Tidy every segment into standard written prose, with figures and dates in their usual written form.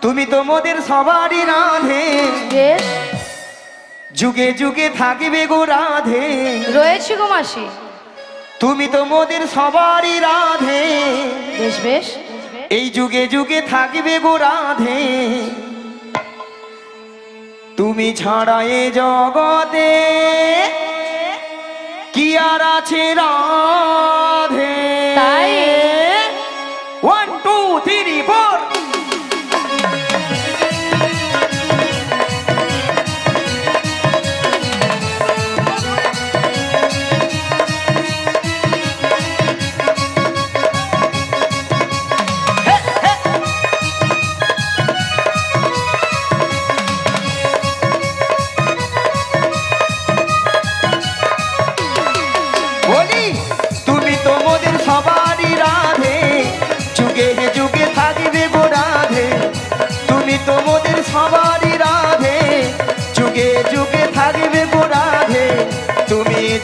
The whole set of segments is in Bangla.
তুমি তো মোদের সবারই রাধে, যুগে যুগে থাকবে গো রাধে। রয়েছি গো মাসি। তুমি তো মোদের সবারই রাধে, বেশ বেশ, এই যুগে যুগে থাকবে গো রাধে। তুমি ছাড়া এ জগতে কি আর আছে রাধে। তাই 1 2 3 4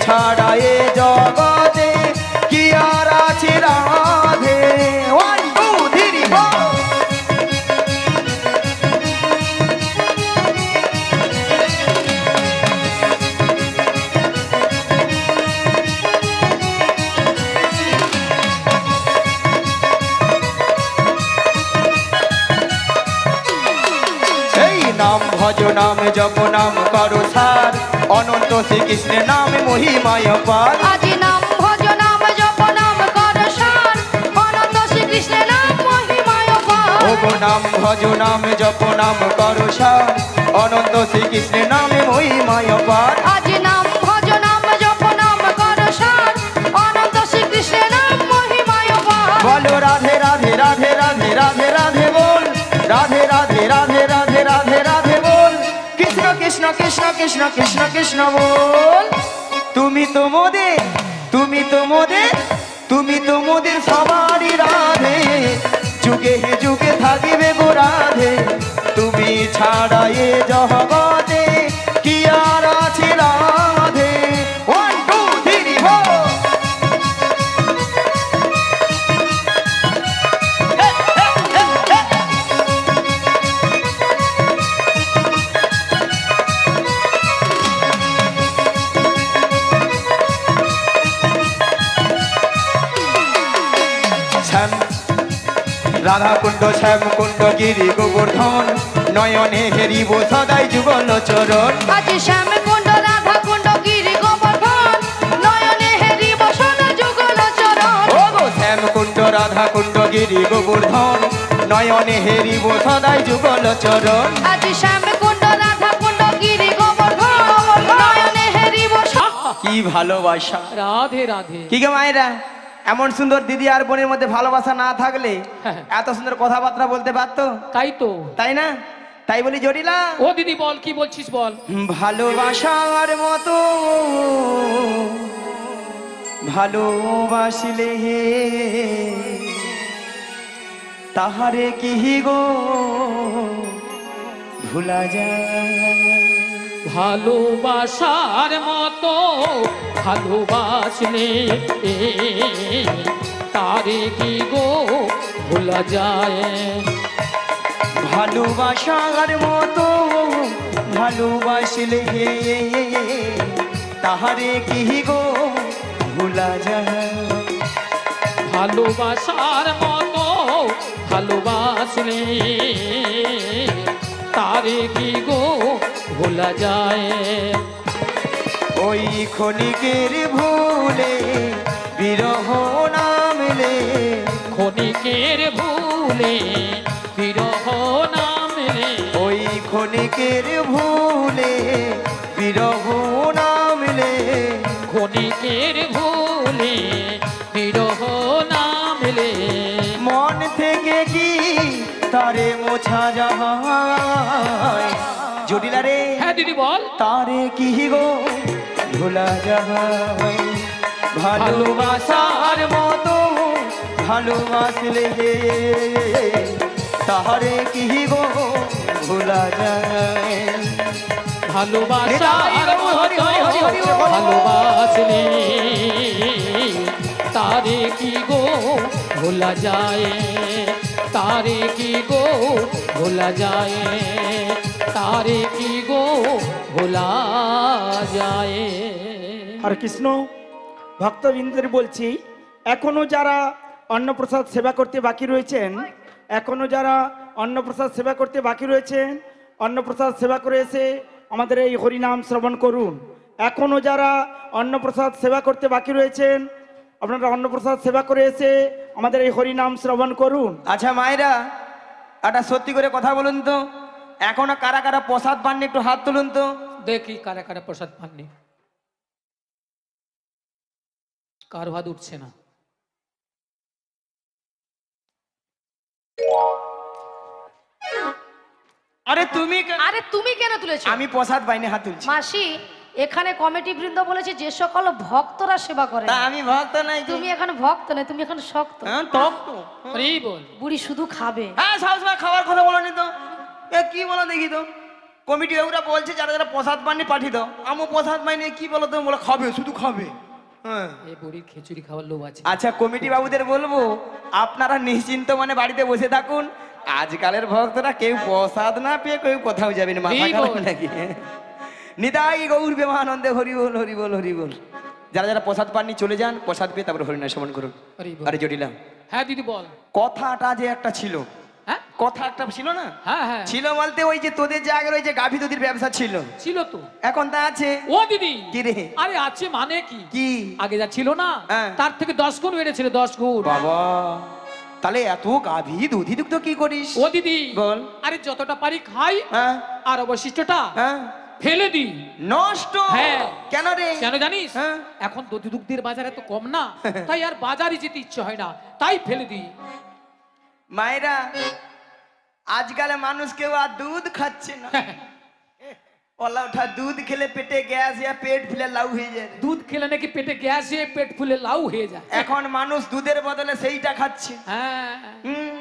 ছাড়া এ জগতে কি আর আছে রাধে। 1 2 3 4 এই নাম ভজ নাম জপ নাম করো সার, অনন্ত শ্রীকৃষ্ণের নামে মহিমায় পার। আজ নাম ভজ নাম জপ নাম কর সার, অনন্ত শ্রীকৃষ্ণের নাম মহিমায় পার। ও গো নাম ভজ নাম জপ নাম করো সার, অনন্ত শ্রীকৃষ্ণের নামে মহিমায় পার। আজ নাম ভজ নাম জপ নাম কর সার, অনন্ত শ্রীকৃষ্ণের নাম মহিমায় পার। বলো রাধে রাধে রাধে রাধে রাধে রাধে বল, রাধে রাধে রাধে রাধে রাধে রাধে বল, কৃষ্ণ কৃষ্ণ কৃষ্ণ কৃষ্ণ কৃষ্ণ কৃষ্ণ বল। তুমি তো মোদের, তুমি তো মোদের, তুমি তো মোদের সবারই রাধে, যুগে যুগে থাকিবে গো রাধে। তুমি ছাড়া এ জগতে কি আর আছে রাধে। 1 2 3 4 রাধা কুণ্ড শ্যাম কুণ্ড গিরি গোবর্ধন, নয়নে হেরিব সদাই যুগল চরণ। আজ শ্যাম কুণ্ড রাধা কুণ্ড গিরি গোবর্ধন, নয়নে হেরিব সদা যুগল চরণ। ও গো শ্যাম কুণ্ড রাধা কুণ্ড গিরি গোবর্ধন, নয়নে হেরিব সদাই যুগল চরণ। আজ শ্যাম কুণ্ড রাধা কুণ্ড গিরি গোবর্ধন, নয়নে হেরিব কি ভালোবাসা। রাধে রাধে। কি গে মায়েরা, এমন সুন্দর দিদি আর বোনের মধ্যে ভালোবাসা না থাকলে হ্যাঁ। এত সুন্দর কথাবার্তা বলতে পারতো? তাই তো। তাই না? তাই বলি জটিলা। ও দিদি বল, কি বলছিস বল। ভালোবাসার মতো ভালোবাসলে হে তাহারে কি গো ভুলা যায়। ভালোবাসার মতো ভালোবাসলে তারে কি গো ভোলা যায়। ভালোবাসার মতো ভালোবাসলে হে তাহারে কি গো ভুলা যায়। ভালোবাসার মতো ভালোবাসলে তারে কি গো ভোলা যায়। ওই ক্ষণিকের ভুলে বিরহ নামলে, ক্ষণিকের ভুলে বিরহ নামলে, ওই ক্ষণিকের ভুলে বিরহ নামলে, ক্ষণিকের ভুলে বিরহ নামলে, মন থেকে কি তারে মোছা যায়। জটিলা রে। হ্যাঁ দিদি বল। তারে কি গো ভোলা যায়। ভালোবাসার মতো ভালোবাসলে হে তাহারে কি গো ভোলা যায়। ভালোবাসার মতো ভালোবাসলে তারে কি গো ভোলা যায়। তারে কি গো ভোলা যায় তারে কি গো ভোলা যায়। হরে কৃষ্ণ। ভক্তবৃন্দের বলছি, এখনো যারা অন্নপ্রসাদ সেবা করতে বাকি রয়েছেন, এখনো যারা অন্নপ্রসাদ সেবা করতে বাকি রয়েছেন, অন্নপ্রসাদ সেবা করে এসে আমাদের এই হরিনাম শ্রবণ করুন। এখনো যারা অন্নপ্রসাদ সেবা করতে বাকি রয়েছেন, আপনারা অন্নপ্রসাদ সেবা করে এসে আমাদের এই হরিনাম শ্রবণ করুন। আচ্ছা মায়েরা, একটা সত্যি করে কথা বলুন তো, এখনো কারা কারা প্রসাদ পাননি একটু হাত তুলুন তো। দেখি কারা কারা প্রসাদ পাননি, কার হাত উঠছে না। আরে তুমি আরে তুমি কেন তুলেছো? আমি প্রসাদ পাইনি, হাত তুলছি। মাসি, এখানে কমিটি বৃন্দ বলেছে যে সকল ভক্তরা সেবা করে। তা আমি ভক্ত নাই কি? তুমি এখন ভক্ত নয়, তুমি এখন শক্ত। হ্যাঁ টক তো। হরি বল। বুড়ি শুধু খাবে। হ্যাঁ সবসময় খাবার কথা বলোনি তো, এ কি বলো দেখি তো। কমিটি ওরা বলছে যারা যারা প্রসাদ পাননি পাঠিয়ে দাও। আমি প্রসাদ পাইনি, কি বলো তো, বলে খাবে, শুধু খাবে। হ্যাঁ এই বুড়ির খিচুড়ি খাওয়ার লোভ আছে। আচ্ছা কমিটি বাবুদের বলবো, আপনারা নিশ্চিন্ত মানে বাড়িতে বসে থাকুন। আজকালের ভক্তরা কেউ প্রসাদ না পেয়ে কেউ কোথাও যাবেন, মাথা এই খারাপ বল। নাকি? নিতাই গৌর প্রেমানন্দে হরি বল হরি বল হরি বল। যারা যারা প্রসাদ পাননি চলে যান, প্রসাদ পেয়ে তারপরে হরিনাম শ্রবণ করুন। হরি বল। আরে জটিলা, হ্যাঁ দিদি বল। কথাটা যে একটা ছিল, হ্যাঁ কথা একটা ছিল না? হ্যাঁ হ্যাঁ ছিল বলতে ওই যে তোদের যে আগের ওই যে গাভী দুধের ব্যবসা ছিল, ছিল তো। এখন তা আছে? ও দিদি, কি রে? আরে আছে মানে কি? কি? আগে যা ছিল না হ্যাঁ। তার থেকে 10 গুণ বেড়েছিল, 10 গুণ। বাবা, তাহলে এত গাভী দুধি দুগ্ধ কি করিস? ও দিদি বল। আরে যতটা পারি খাই, হ্যাঁ আর অবশিষ্টটা হ্যাঁ ফেলে দিই। নষ্ট? হ্যাঁ। কেন রে? কেন জানিস? হ্যাঁ। এখন দধি দুগ্ধের বাজার এত কম না, তাই আর বাজারে যেতে ইচ্ছে হয় না, তাই ফেলে দিই। মায়েরা, আজকাল মানুষ কেউ আর দুধ খাচ্ছে না। ওলা ওঠা দুধ খেলে পেটে গ্যাস या পেট ফুলে লাউ হয়ে যায়। দুধ খেলে নাকি পেটে গ্যাস হয়ে পেট ফুলে লাউ হয়ে যায়। এখন মানুষ দুধের বদলে সেইটা খাচ্ছে। হ্যাঁ হুম।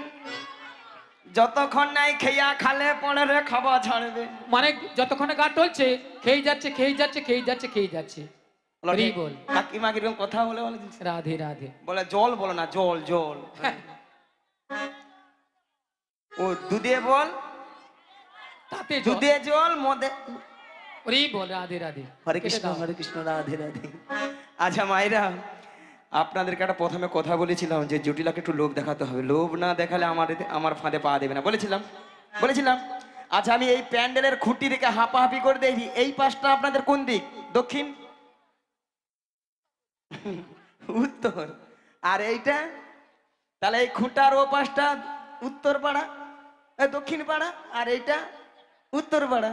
যতক্ষণ নাই খেয়া খালে পরে রে খাওয়া ছাড়বে। মানে যতক্ষণে গা টলছে খেয়ে যাচ্ছে খেয়ে যাচ্ছে খেয়ে যাচ্ছে খেয়ে যাচ্ছে। হরি বল। কাকিমা কিরকম কথা বলে বলে দিচ্ছে? রাধে রাধে। বলে জল বলো না, জল জল। ও দুধে বল, তাতে দুধে জল মদে। হরি বল। রাধে রাধে। হরে কৃষ্ণ হরে কৃষ্ণ রাধে রাধে। আচ্ছা মায়েরা, আপনাদেরকে একটা প্রথমে কথা বলেছিলাম যে জটিলাকে একটু লোভ দেখাতে হবে, লোভ না দেখালে আমার ফাঁদে পা দেবে না, বলেছিলাম। আচ্ছা আমি এই প্যান্ডেলের খুঁটি রেখে হাঁপাহাঁপি করে দেখি, এই পাশটা আপনাদের কোন দিক? দক্ষিণ? উত্তর। আর এইটা? তাহলে এই খুঁটার ও পাশটা উত্তর পাড়া, দক্ষিণ পাড়া, আর এইটা উত্তর পাড়া।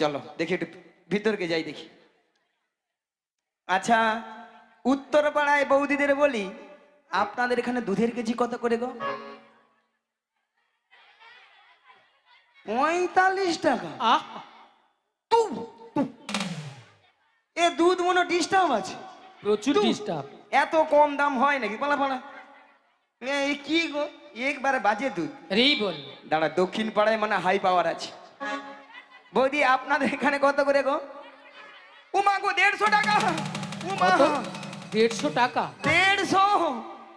চলো দেখি একটু ভিতরকে যাই দেখি। আচ্ছা উত্তর পাড়ায় বৌদিদের বলি, আপনাদের এখানে দুধের কেজি কত করে গো? 45 টাকা। আহ এ দুধ মনে ডিস্টার্ব আছে, প্রচুর ডিস্টার্ব। এত কম দাম হয় নাকি? পালা পালা এই কি গো, একবারে বাজে দুধ। হরি বল। দাঁড়া, দক্ষিণ পাড়ায় মানে হাই পাওয়ার আছে। বৌদি আপনাদের এখানে কত করে গো? উমা গো 150 টাকা। উমা কত? 150 টাকা? 150?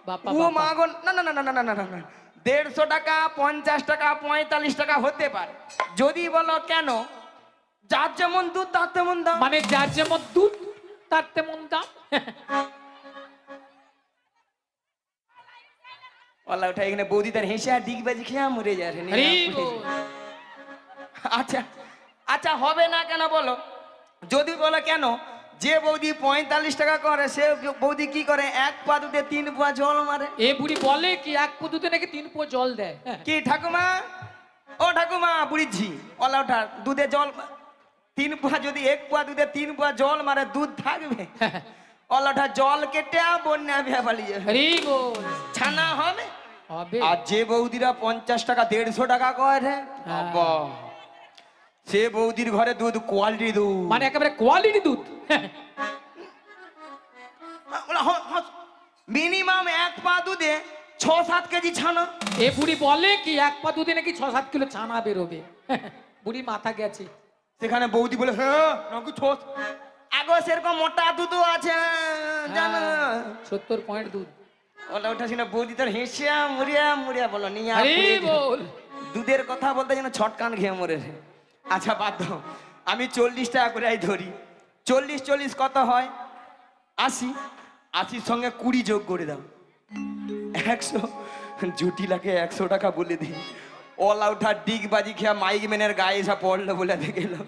বাপা ও বাপা। মা গো, না না না না না না না না, 150 টাকা 50 টাকা 45 টাকা হতে পারে। যদি বলো কেন, যার যেমন দুধ তার তেমন দাম। মানে যার যেমন দুধ তার তেমন দাম। ওলা ওঠা এখানে বৌদি তার হেসে আর ডিগবাজি খেয়ে মরে যায়। হরি বল। আচ্ছা আচ্ছা হবে না কেন বলো? যদি বলো কেন, যে বৌদি 45 টাকা করে সে বৌদি কি করে, 1 পা দুধে 3 পা জল মারে। এ বুড়ি বলে কি 1 পদ্ধতি নাকি 3 পো জল দেয়। কি ঠাকুমা, ও ঠাকুমা বুড়িঝি, ওলা ওঠা দুধে জল 3 পা, যদি 1 পা দুধে 3 পা জল মারে দুধ থাকবে? ওলা ওঠা জল কেটে বন্যা ভেবালিয়ে হরি বল। ছানা হবে। হবে। আর যে বৌদিরা 50 টাকা 150 টাকা করে, বাবা, সে বৌদির ঘরে দুধ কোয়ালিটি দুধ, মানে একেবারে কোয়ালিটি দুধ। মিনিমাম 1 পা দুধে 6-7 কেজি ছানা। এ বুড়ি বলে কি 1 পা দুধে নাকি 6-7 কিলো ছানা বেরোবে। বুড়ি মাথা গেছে। সেখানে বৌদি বলে হ্যাঁ নাকি 6 আগো সেরকম মোটা দুধও আছে জানো। 70 পয়েন্ট দুধ। ওলা ওঠা সিনা বৌদি তার হেসিয়া মুড়িয়া মুড়িয়া বলো নিয়া হরি বল। দুধের কথা বলতে যেন ছটকান খেয়ে মরে রে। আচ্ছা বাদ দাও, আমি 40 টাকা করে ধরি। 40 কত হয়? 80। 80 সঙ্গে 20 যোগ করে দাও, 100। জটিলাকে 100 টাকা বলে দিই। অল আউটার ডিগ বাজি খেয়া মাইক ম্যানের গায়ে এসে পড়লো বলে দেখে এলো।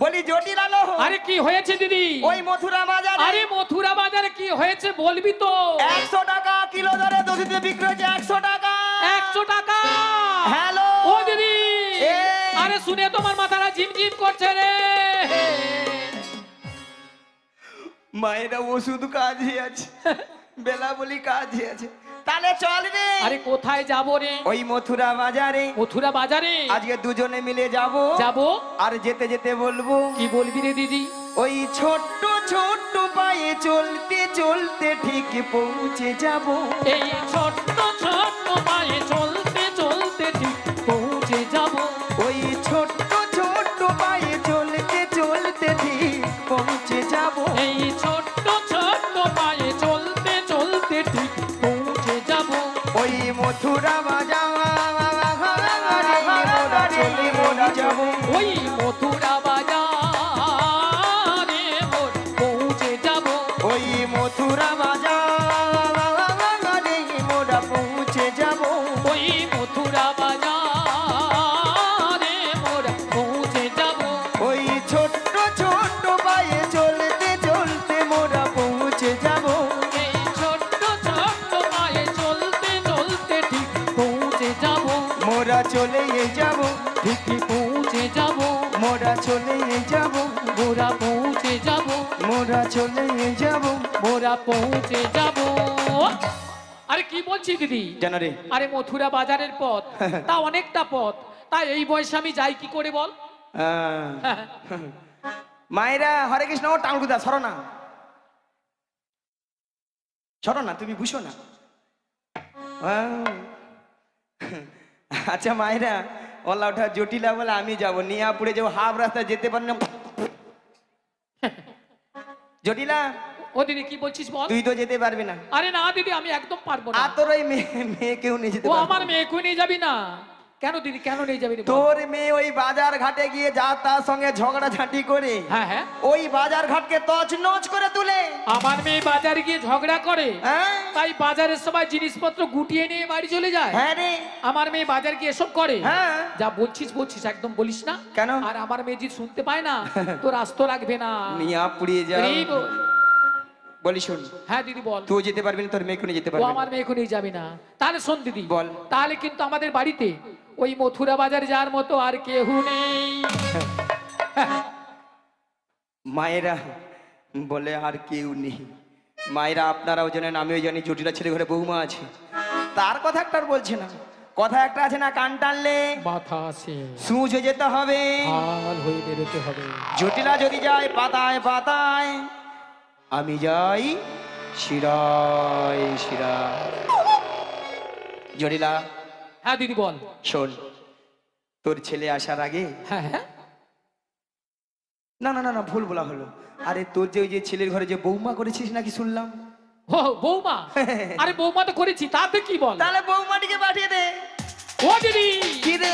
বলি জটিলা লো, আরে কি হয়েছে দিদি? ওই মথুরা বাজারে। আরে মথুরা বাজারে কি হয়েছে বলবি তো? 100 টাকা কিলো দরে দধিতে বিক্রি হচ্ছে। 100 টাকা। 100 টাকা? হ্যালো ও দিদি, এ। আরে শুনে তোমার মাথাটা ঝিমঝিম করছে রে। মায়েরা ওষুধ কাজে আছে, বেলা বলি কাজে আছে। তাহলে চল রে। আরে কোথায় যাব রে? ওই মথুরা বাজারে। মথুরা বাজারে আজকে দুজনে মিলে যাব। যাব। আর যেতে যেতে বলবো, কি বলবি রে দিদি? ওই ছোট্ট ছোট্ট পায়ে চলতে চলতে ঠিক পৌঁছে যাব। এই ছোট্ট ছোট্ট পায়ে চলতে চলতে ঠিক পৌঁছে যাব। ওই ছোট্ট ছোট্ট পায়ে চলতে চলতে ঠিক পৌঁছে যাব। এই ছোট্ট ছোট্ট পায়ে চলতে চলতে ঠিক পৌঁছে যাব। ওই মথুরা বাজারে মোরা চলে মোরা যাব। ওই মথুরা বাজারে মোর পৌঁছে যাব। ওই মথুরা বাজারে মোরা পৌঁছে যাব। ওই মথুরা বাজারে মোর পৌঁছে যাব। ওই ছোট্ট ছোট্ট পায়ে চলতে চলতে মোরা পৌঁছে যাব। এই ছোট্ট ছোট্ট পায়ে চলতে চলতে ঠিক পৌঁছে যাব। মোরা চলে যাব, ঠিক পৌঁছে যাব। মোরা চলে যাব, মোরা পৌঁছে যাব। মোরা চলে যাব। মোরা পৌঁছে যাব। আরে কি বলছি দিদি? জানো রে, আরে মথুরা বাজারের পথ তা অনেকটা পথ, তাই এই বয়সে আমি যাই কি করে বল? মায়েরা হরে কৃষ্ণ টাঙ্গুদা সরো না, সরো না, তুমি বুঝো না। আচ্ছা মায়েরা, ওলা ওঠা জটিলা বলে আমি যাবো, নিয়াপুরে যাবো, হাফ রাস্তা যেতে পারি না। জটিলা ও দিদি কি বলছিস বল? তুই তো যেতে পারবি না। আরে না দিদি, আমি একদম পারবো না। আর তোর ওই মেয়ে কেউ নিয়ে যেতে ও পারবে আমার না। মেয়েকে নিয়ে যাবি না? কেন দিদি, কেন নিয়ে যাবি রে বল? তোর মেয়ে ওই বাজার ঘাটে গিয়ে যা তার সঙ্গে ঝগড়া ঝাঁটি করে হ্যাঁ হ্যাঁ, ওই বাজার ঘাটকে তছনছ করে তুলে। আমার মেয়ে বাজারে গিয়ে ঝগড়া করে, হ্যাঁ তাই বাজারের সবাই জিনিসপত্র গুটিয়ে নিয়ে বাড়ি চলে যায়। হ্যাঁ রে, আমার মেয়ে বাজার গিয়ে এসব করে। হ্যাঁ। যা বলছিস বলছিস, একদম বলিস না। কেন? আর আমার মেয়ে যদি শুনতে পায় না, তোর আস্ত রাখবে না। নিয়া পুড়িয়ে যা। এই বল। বলি শোন, হ্যাঁ দিদি বল। তুই যেতে পারবি না, তোর মেয়েকে নিয়ে যেতে ও পারবি আমার না। মেয়েকে নিয়ে যাবে না। তাহলে শোন দিদি বল। তাহলে কিন্তু আমাদের বাড়িতে ওই মথুরা বাজার যাওয়ার মতো আর কেউ নেই। মায়েরা বলে আর কেউ নেই। মায়েরা আপনারাও জানেন, আমিও জানি, জটিলা ছেলে ঘরে বৌমা আছে। তার কথা একটা আর বলছে না, কথা একটা আছে না, কান টানলে মাথা আসে, সুচ হয়ে যেতে হবে। হাল হয়ে বেরোতে হবে। জটিলা যদি যায় পাতায় পাতায়, আমি যাই শিরায় শিরায়। জটিলা হ্যাঁ দিদি বল। শোন, তোর ছেলে আসার আগে, হ্যাঁ হ্যাঁ, না না না না ভুল বলা হলো। আরে তোর যে ওই যে ছেলের ঘরে যে বৌমা করেছিস নাকি শুনলাম। ও বৌমা, আরে বৌমা তো করেছি, তাতে কি বল? তাহলে বৌমাটিকে পাঠিয়ে দে। ও দিদি, কি রে?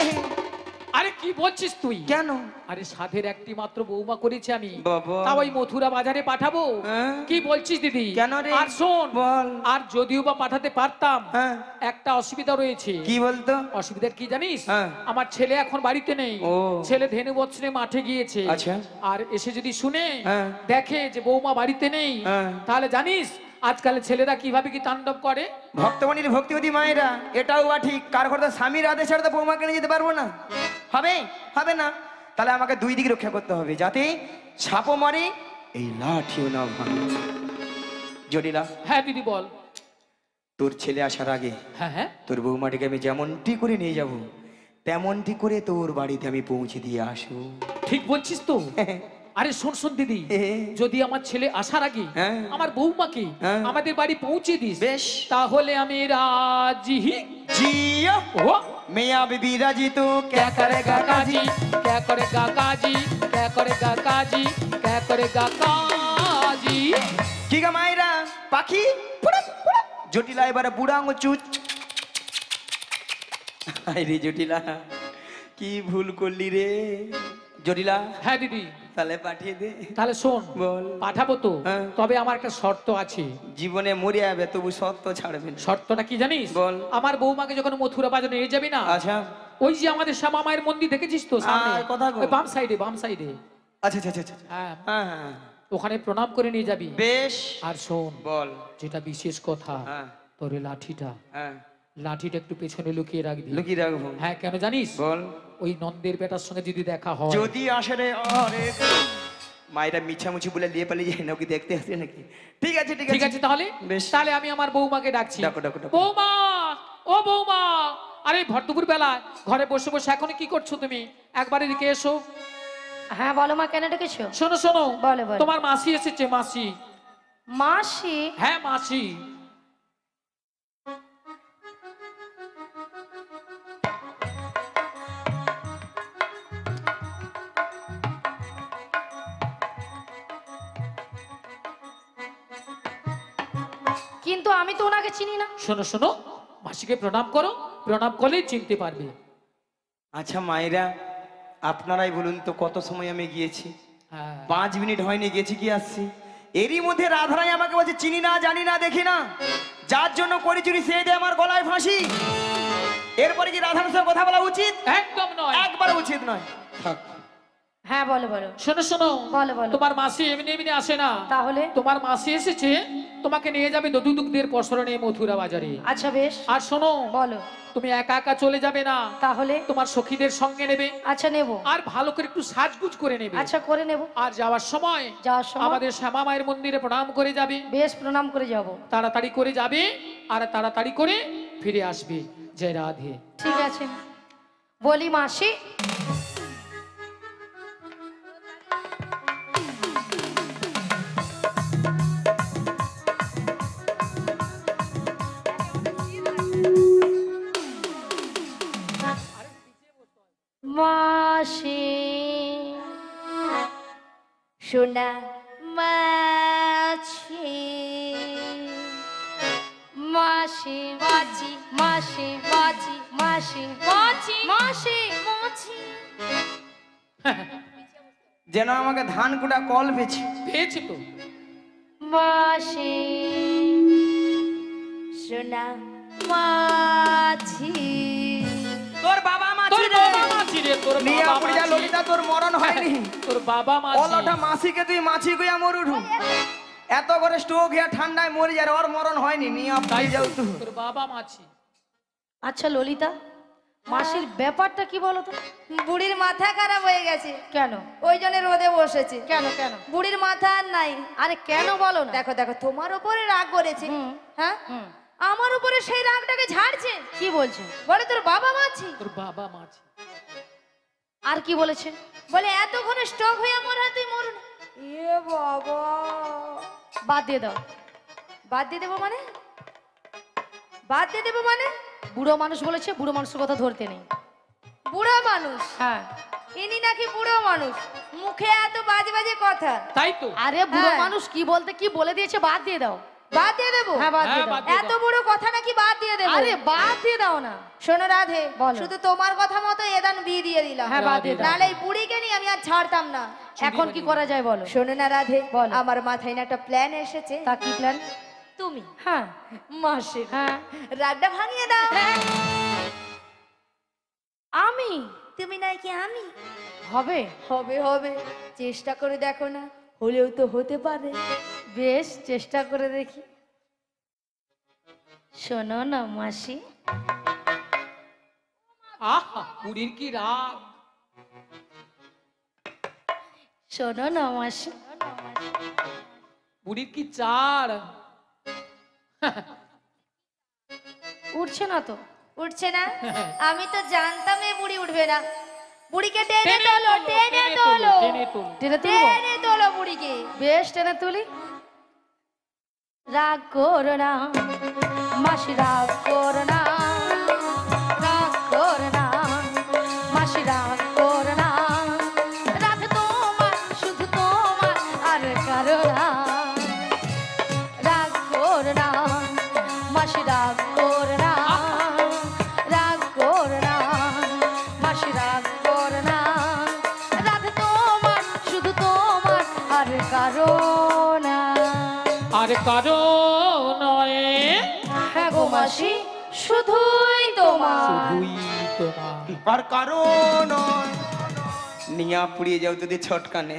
আরে কি বলছিস তুই? কেন? আরে সাধের একটি মাত্র বৌমা করেছি আমি, বাবা। তা ওই মথুরা বাজারে পাঠাবো? হ্যাঁ। কি বলছিস দিদি? কেন রে? আর শোন, বল। আর যদিও বা পাঠাতে পারতাম, হ্যাঁ। একটা অসুবিধা রয়েছে। কি বলতো? অসুবিধা কি জানিস? হ্যাঁ। আমার ছেলে এখন বাড়িতে নেই। ও। ছেলে ধেনু বৎসরে মাঠে গিয়েছে। আচ্ছা। আর এসে যদি শুনে, হ্যাঁ। দেখে যে বৌমা বাড়িতে নেই, হ্যাঁ। তাহলে জানিস আজকাল ছেলেরা কিভাবে কি তাণ্ডব করে? ভক্তমণির ভক্তিবতী মায়েরা, এটাও বা ঠিক, কার ঘরে তো স্বামীর আদেশ ছাড়া তো বৌমাকে নিয়ে যেতে পারবো না। হবে হবে না। তাহলে আমাকে দুই দিক রক্ষা করতে হবে, যাতে সাপও মারে, এই লাঠিও না ভাঙে। জটিলা, হ্যাঁ দিদি বল। তোর ছেলে আসার আগে হ্যাঁ হ্যাঁ, তোর বৌমাটিকে আমি যেমনটি করে নিয়ে যাব, তেমনটি করে তোর বাড়িতে আমি পৌঁছে দিয়ে আসবো। ঠিক বলছিস তো। আরে শোন শোন দিদি, যদি আমার ছেলে আসার আগে হ্যাঁ। আমার বৌমাকে হ্যাঁ। আমাদের বাড়ি পৌঁছে দিস, বেশ। তাহলে আমি রাজি। जियो ও मियाँ बीबी राजी तू क्या करेगा काजी। क्या करेगा काजी, क्या करेगा काजी, क्या करेगा काजी। কি গা মাইরা পাখি জটিলা এবারে বুড়া আঙুল চুচ। হাই রে জটিলা, কি ভুল করলি রে জটিলা। হ্যাঁ দিদি, তাহলে পাঠিয়ে দে। তাহলে শোন, বল। পাঠাবো তো, হ্যাঁ। তবে আমার একটা শর্ত আছে। জীবনে মরে যাবে তবু সত্য ছাড়বে না। শর্তটা কি জানিস? বল। আমার বৌমাকে যখন মথুরা বাজারে নিয়ে যাবি না, আচ্ছা ওই যে আমাদের শ্যামা মায়ের মন্দির দেখেছিস তো সামনে, আর কথা কও। ওই বাম সাইডে, বাম সাইডে, আচ্ছা আচ্ছা আচ্ছা আচ্ছা। হ্যাঁ, হ্যাঁ হ্যাঁ ওখানে প্রণাম করে নিয়ে যাবি। বেশ আর শোন, বল। যেটা বিশেষ কথা, হ্যাঁ তোর এই লাঠিটা, হ্যাঁ লাঠিটা একটু পেছনে লুকিয়ে রাখবি। লুকিয়ে রাখবো। হ্যাঁ, কেন জানিস? বল। ওই নন্দের বেটার সঙ্গে যদি দেখা হয়, যদি আসে রে, আরে মায়েরা মিছামুছি বলে দিয়ে পালিয়ে যায় না, ওকে দেখতে আসে নাকি? ঠিক আছে ঠিক ঠিক আছে আছে, তাহলে বেশ। তাহলে আমি আমার বৌমাকে ডাকছি। ডাকো, ডাকো, ডাকো। বৌমা, ও বৌমা, আরে ভরদুপুর বেলা ঘরে বসে বসে এখন কি করছো তুমি? একবার এদিকে এসো। হ্যাঁ বলো মা, কেন ডেকেছো? শোনো শোনো, বলো, বলো। তোমার মাসি এসেছে, মাসি। মাসি? হ্যাঁ মাসি। কিন্তু আমি তো ওনাকে চিনি না। শোনো শোনো, মাসিকে প্রণাম করো, প্রণাম করলেই চিনতে পারবে। আচ্ছা মায়েরা, আপনারাই বলুন তো কত সময় আমি গিয়েছি? হ্যাঁ, 5 মিনিট হয়নি, গেছি কি আসছি। এরই মধ্যে রাধারাই আমাকে বলছে চিনি না, জানি না, দেখি না, যার জন্য করি চুরি সে দে আমার গলায় ফাঁসি। এরপরে কি রাধার সাথে কথা বলা উচিত? একদম নয়। একবার উচিত নয়। থাক। হ্যাঁ বলো বলো। শোনো শোনো, বলো, বলো। তোমার মাসি এমনি এমনি আসে না। তাহলে? তোমার মাসি এসেছে, তোমাকে নিয়ে যাবে দুধুদের পসরণে মথুরা বাজারে। আচ্ছা বেশ, আর শোনো, বলো। তুমি একা একা চলে যাবে না, তাহলে? তোমার সখীদের সঙ্গে নেবে। আচ্ছা নেব। আর ভালো করে একটু সাজগুজ করে নেবে। আচ্ছা করে নেব। আর যাওয়ার সময় সময়? আমাদের শ্যামা মায়ের মন্দিরে প্রণাম করে যাবে। বেশ, প্রণাম করে যাব। তাড়াতাড়ি করে যাবে আর তাড়াতাড়ি করে ফিরে আসবে। জয় রাধে। ঠিক আছে। বলি মাসি, মাসি সোনা মাছি, মাসি মাছি, মাসি মাছি, মাসি মাছি, মাসি মাছি। যেন আমাকে ধান কুটা কল পেয়েছি। পেয়েছি তো। মাসি সোনা মাছি। তোর বাবা মাছি তোর রে। বাবা মাছি রে, তোর নিয়ে বাবা আপনি যা মাছি। ললিতা, তোর মরণ হয়নি। তোর বাবা মাছি। অলটা মাসিকে তুই মাছি কইয়া মরুঠু। এত করে স্ট্রোক হয়ে ঠান্ডায় মরে যায়, ওর মরণ হয়নি। নিয়ে আপনি তাই যাও তো। তোর বাবা মাছি। আচ্ছা ললিতা, মাসির ব্যাপারটা কি বলো তো? বুড়ির মাথা খারাপ হয়ে গেছে, কেন? ওই জন্য রোদে বসেছে। কেন কেন? বুড়ির মাথা আর নাই। আরে কেন বলো না? দেখো দেখো, তোমার উপরে রাগ করেছে। হুম। হ্যাঁ, হুম। আমার উপরে সেই রাগটাকে ঝাড়ছে। কি বলছে? বলে তোর বাবা মাছি। তোর বাবা মাছি। আর কি বলেছে? বলে এতক্ষণে স্ট্রোক হয়ে মরে তুই মরুন। এ বাবা, বাদ দিয়ে দাও। বাদ দিয়ে দেবো মানে? বাদ দিয়ে দেবো মানে? বুড়ো মানুষ বলেছে, বুড়ো মানুষের কথা ধরতে নেই। বুড়ো মানুষ? হ্যাঁ। ইনি নাকি বুড়ো মানুষ, মুখে এত বাজে বাজে কথা। তাই তো। আরে বুড়ো হ্যাঁ। মানুষ কি বলতে কি বলে দিয়েছে, বাদ দিয়ে দাও। বাদ দিয়ে দেবো? হ্যাঁ বাদ দিয়ে হ্যাঁ, দাও। বাদ দিয়ে এত দাও। বড় কথা নাকি বাদ দিয়ে দেবো? আরে বাদ দিয়ে দাও না। শোনো রাধে, বলো। শুধু তোমার কথা মতো এদান বিয়ে দিয়ে দিলাম। হ্যাঁ বাদ দিয়ে দাও। নাহলে এই বুড়িকে নিয়ে আমি আর ছাড়তাম না। এখন কি করা যায় বলো? শোনো না রাধে, বলো। আমার মাথায় না একটা প্ল্যান এসেছে। তা কি প্ল্যান? তুমি হ্যাঁ মাসে হ্যাঁ। রাগটা ভাঙিয়ে দাও। আমি? তুমি নাই কি আমি? হবে। হবে হবে, চেষ্টা করে দেখো না, হলেও তো হতে পারে। বেশ, চেষ্টা করে দেখি। শোনো না মাসি, আহা, বুড়ির কি রাগ। শোনো না মাসি, বুড়ির কি চার। উঠছে না তো? উঠছে না? আমি তো জানতাম এই বুড়ি উঠবে না। বুড়িকে টেনে টেনে তোলো, তোলো, টেনে টেনে তোলো, তোলো, টেনে তোলো। টেনে তুলবো? টেনে তোলো বুড়িকে। বেশ, টেনে তুলি। রাগ করো না মাসি, রাগ করো না, রাগ করো না মাসি, রাগ করো না। রাগ তোমার, শুধু তোমার, আর কারো না। রাগ করো না মাসি, রাগ করো না, রাগ করো না। করোনা রাধে তোমার শুধু তোমার আর কারো না। আর কারো নয়, হ্যাঁ গো মাসি শুধুই তোমার। শুধুই তোমার। আর কারণ নিয়া পুড়িয়ে যাও যদি ছটকানে।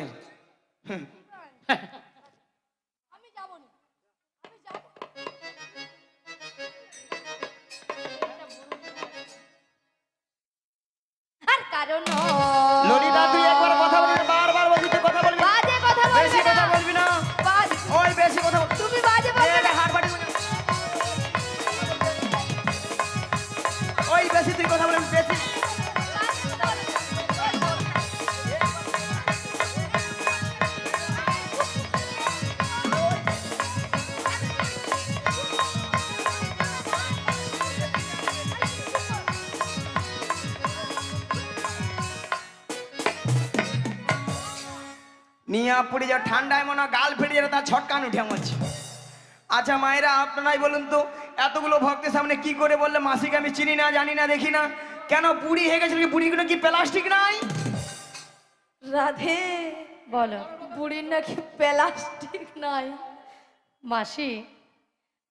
আর কারণ ললিতা তুই একবার কথা বলবি না, বারবার বলবি তুই কথা বলবি না। বাজে কথা বেশি বলবে কথা না। বলবি না, বাজে ওই বেশি কথা বল- তুমি বাজে বলবে এই না। হাত বাড়ি বলে। ওই বেশি তুই কথা বলবি বেশি। নিয়া পড়ে যাও, ঠান্ডায় মনে হয় গাল ফেটে যাবে, তার ছটকান উঠে মরছে। আচ্ছা মায়েরা আপনারাই বলুন তো, এতগুলো ভক্তের সামনে কি করে বললে মাসিকে আমি চিনি না, জানি না, দেখি না? কেন বুড়ি হয়ে গেছে? বুড়িগুলো কি প্লাস্টিক নাই? রাধে বলো বুড়ির নাকি প্লাস্টিক নাই। মাসি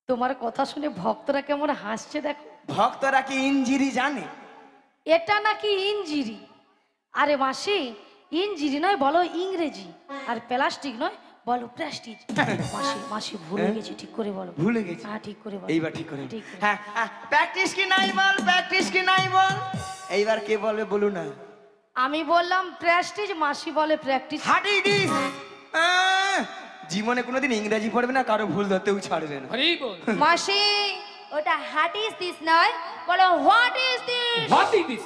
তোমার কথা শুনে ভক্তরা কেমন হাসছে দেখো। ভক্তরা কি ইঞ্জিরি জানে? এটা নাকি ইঞ্জিরি। আরে মাসি ইঞ্জিরি নয় বলো ইংরেজি, আর প্লাস্টিক নয় বলো প্লাস্টিক। মাসি মাসি ভুলে গেছি, ঠিক করে বলো। ভুলে গেছি? হ্যাঁ ঠিক করে বলো। এইবার ঠিক করে। ঠিক করে। হ্যাঁ প্র্যাকটিস কি নাই বল, প্র্যাকটিস কি নাই বল। এইবার কে বলবে বলুন না। আমি বললাম প্রেস্টিজ, মাসি বলে প্র্যাকটিস। হাঁটি দিস। জীবনে কোনোদিন ইংরেজি পড়বে না, কারো ভুল ধরতেও ছাড়বে না। হরি বল। মাসি ওটা হাট ইজ দিস নয়, বলো what is this. What is this?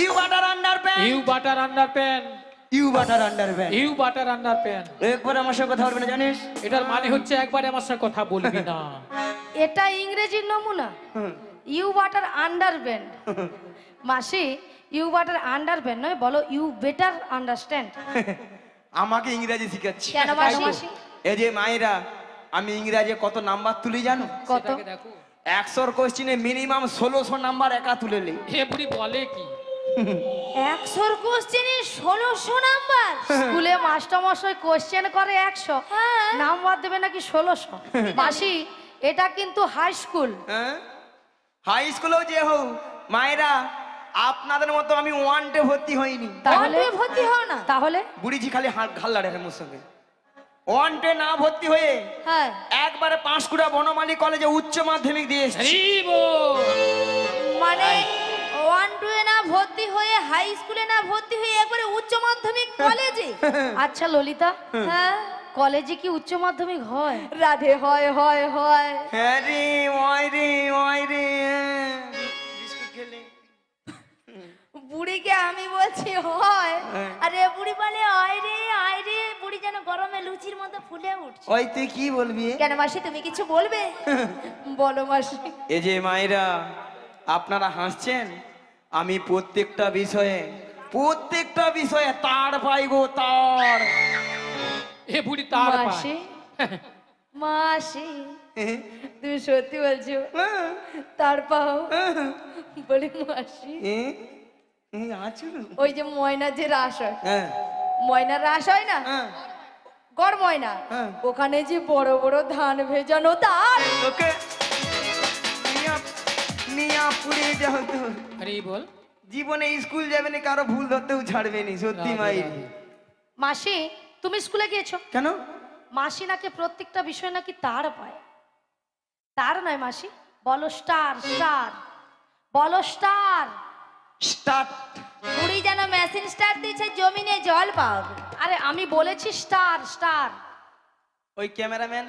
You butter underpants, You butter underpants. You butter underpants. You butter underpants. একবার আমার সঙ্গে কথা বলবে না জানিস? এটার মানে হচ্ছে একবারে আমার সাথে কথা বলবি না। এটা ইংরেজির নমুনা। You better understand. মাসি ইউ বাটার আন্ডারব্যান্ড নয় বলো ইউ বেটার আন্ডারস্ট্যান্ড। আমাকে ইংরেজি শিখাচ্ছি। কেন মাসি? এই যে মায়েরা, আমি ইংরেজি কত নাম্বার তুলি জানো? কত? সেটাকে দেখো। 100 কোশ্চিনে মিনিমাম 1600 নাম্বার একা তুলে নি। হে বুড়ি বলে কি? 100 কোশ্চেনে 1600 নাম্বার। স্কুলে মাস্টারমশাই কোশ্চেন করে 100, নাম্বার দেবে নাকি 1600। মাসি এটা কিন্তু হাই স্কুল। হ্যাঁ হাই স্কুলেও যে হোক মায়েরা, আপনাদের মতো আমি ওয়ানটে ভর্তি হইনি। তাহলে তুমি ভর্তি হও না। তাহলে বুড়িজি খালি ঘাল লাড়ে মোর সঙ্গে। ওয়ানটে না ভর্তি হয়ে হ্যাঁ একবারে পাঁশকুড়া বনমালী কলেজে উচ্চ মাধ্যমিক দিয়ে এসেছি। হরি বল। মানে 1-2 এ না ভর্তি হয়ে হাই স্কুলে না ভর্তি হয়ে একবারে উচ্চ মাধ্যমিক কলেজে। আচ্ছা ললিতা, হ্যাঁ কলেজে কি উচ্চ মাধ্যমিক হয়? রাধে হয় হয় হয়। হ্যাঁ রে ওই রে ওই রে। বিস্কুট খেলে বুড়িকে আমি বলছি হয়, হ্যাঁ। আরে বুড়ি বলে আয় রে, বুড়ি যেন গরমে লুচির মতো ফুলে উঠছে। ওই তুই কি বলবি? কেন মাসি তুমি কিছু বলবে? বলো মাসি। এই যে মায়েরা আপনারা হাসছেন, আমি প্রত্যেকটা বিষয়ে তার পাইগো তার। হে বুড়ি তার পায়। মাসি মাসি তুমি সত্যি বলছো? তার পাও বলি মাসি, আছো? ওই যে ময়না যে রাস হয়, হ্যাঁ ময়নার রাস হয় না, হ্যাঁ গড় ময়না, হ্যাঁ। ওখানে যে বড় বড় ধান ভেজানো তার। তোকে নিয়া পুড়িয়ে যাও তো। হরি বল। জীবনে স্কুল যাবে না, কারো ভুল ধরতেও ছাড়বে নি। সত্যি রাধে মাই। রাধে। মাসি তুমি স্কুলে গিয়েছো? কেন? মাসি নাকি প্রত্যেকটা বিষয় নাকি তার পায়। তার নয় মাসি, বলো স্টার স্টার, বলো স্টার। স্টার্ট। বুড়ি যেন মেশিন স্টার্ট দিয়েছে জমিনে জল পাবে। আরে আমি বলেছি স্টার স্টার। ওই ক্যামেরাম্যান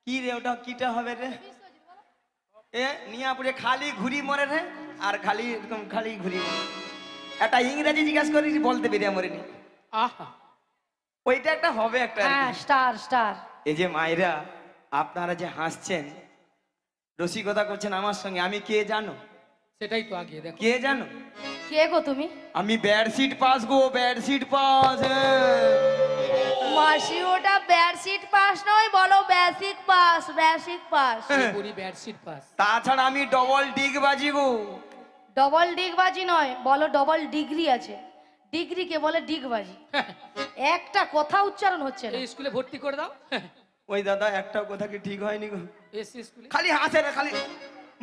কি রে, ওটা কিটা হবে রে? এ নিয়া পুড়ে খালি ঘুরি মরে রে, আর খালি এরকম খালি ঘুরি মরে। একটা ইংরেজি জিজ্ঞাসা করি, বলতে পেরে মরেনি। আহা। ওইটা একটা হবে একটা আর কি। হ্যাঁ স্টার স্টার। এই যে মায়েরা আপনারা যে হাসছেন, রসিকতা করছেন আমার সঙ্গে, আমি কে জানো? সেটাই তো আগে দেখো। কে জানো? কে গো তুমি? আমি বেডশিট পাস গো, বেডশিট পাস। মাসি ওটা বেডশিট পাস নয়, বলো বেসিক পাস, বেসিক পাস। হে বুড়ি বেডশিট পাস। তাছাড়া আমি ডবল ডিগ বাজি গো। ডবল ডিগবাজি নয়, বলো ডবল ডিগ্রি আছে। ডিগ্রিকে বলে ডিগবাজি। একটা কথা উচ্চারণ হচ্ছে না। এই স্কুলে ভর্তি করে দাও। ওই দাদা একটা কথা কি ঠিক হয়নি গো? এসসি স্কুলে খালি হাসে রে, খালি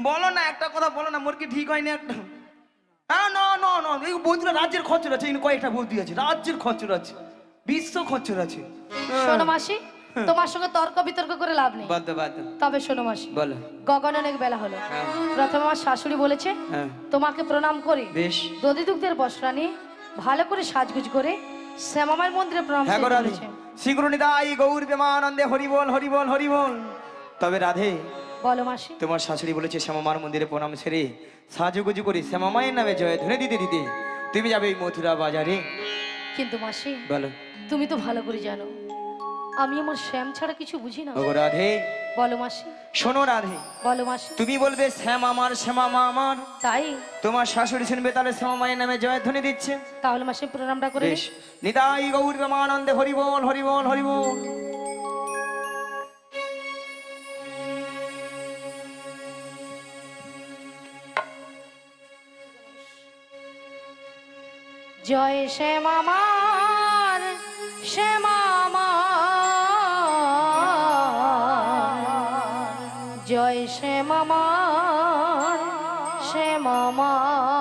বলো না একটা কথা বলো না, মোর কি ঠিক হয়নি একটা? হ্যাঁ না না না, এই বৌদিরা রাজ্যের খরচর আছে, এই কয়েকটা বৌদি আছে রাজ্যের খরচর আছে, বিশ্ব খরচর আছে। শোনো মাসি, তোমার সঙ্গে তর্ক বিতর্ক করে লাভ নেই। বাদ দাও, বাদ দাও। তবে শোনো মাসি, বলো। গগন অনেক বেলা হলো। হ্যাঁ। প্রথমে আমার শাশুড়ি বলেছে হ্যাঁ। তোমাকে প্রণাম করে বেশ। দধি দুগ্ধের বস্ত্র নিয়ে ভালো করে সাজগুজ করে শ্যামামার মন্দিরে প্রণাম হ্যাঁ গো করতে রাধে, বলেছে। শীঘ্র নিতাই গৌর প্রেমানন্দে হরি বল হরি বল হরি বল। তবে রাধে, বলো মাসি। তোমার শাশুড়ি বলেছে শ্যামামার মন্দিরে প্রণাম সেরে সাজুগুজু করে শ্যামামায়ের নামে জয় ধরে দিতে দিতে তুমি যাবে এই মথুরা বাজারে। কিন্তু মাসি, বলো। তুমি তো ভালো করে জানো আমি আমার শ্যাম ছাড়া কিছু বুঝি না। ওগো রাধে, বলো মাসি। শোনো রাধে, বলো মাসি। তুমি বলবে শ্যাম আমার শ্যামামা আমার, তাই তোমার শাশুড়ি শুনবে তাহলে শ্যামামায়ের নামে জয় ধ্বনি দিচ্ছে। তাহলে মাসি প্রণামটা করে বেশ, নিই। নিতাই গৌর প্রেমানন্দে হরি বল হরি বল হরি বল। জয় শ্যামামার শ্যামামার, জয় শ্যামামার শ্যামামার,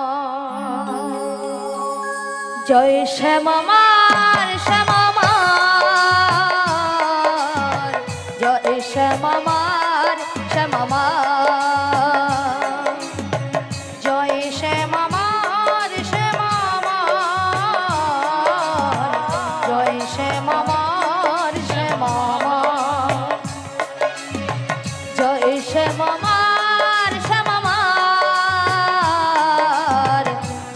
জয় শ্যামামার শ্যামামার, জয় শ্যামামার শ্যামামার, জয় শ্যামামার শ্যামামার, জয় শ্যামামার শ্যামামার, জয় শ্যামামার শ্যামামার,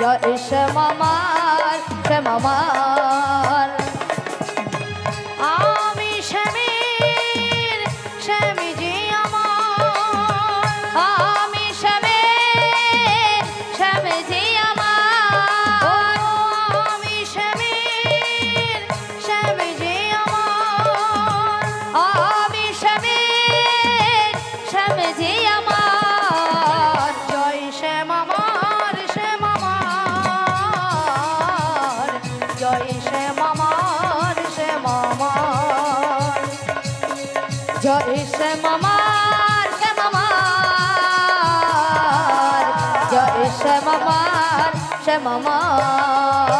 জয় শ্যামামার শ্যামামার। আমি শ্যামের শ্যামজি আমার, আমি শ্যামের শ্যামজি আমার, আমি শ্যামের শ্যামজি আমার, আমি শ্যামের শ্যামজি আমার, জয় শ্যামামার শ্যামামার, জয় শ্যামামার শ্যামামার, জয় শ্যামামার শ্যামামার, জয় শ্যামামার শ্যামামার।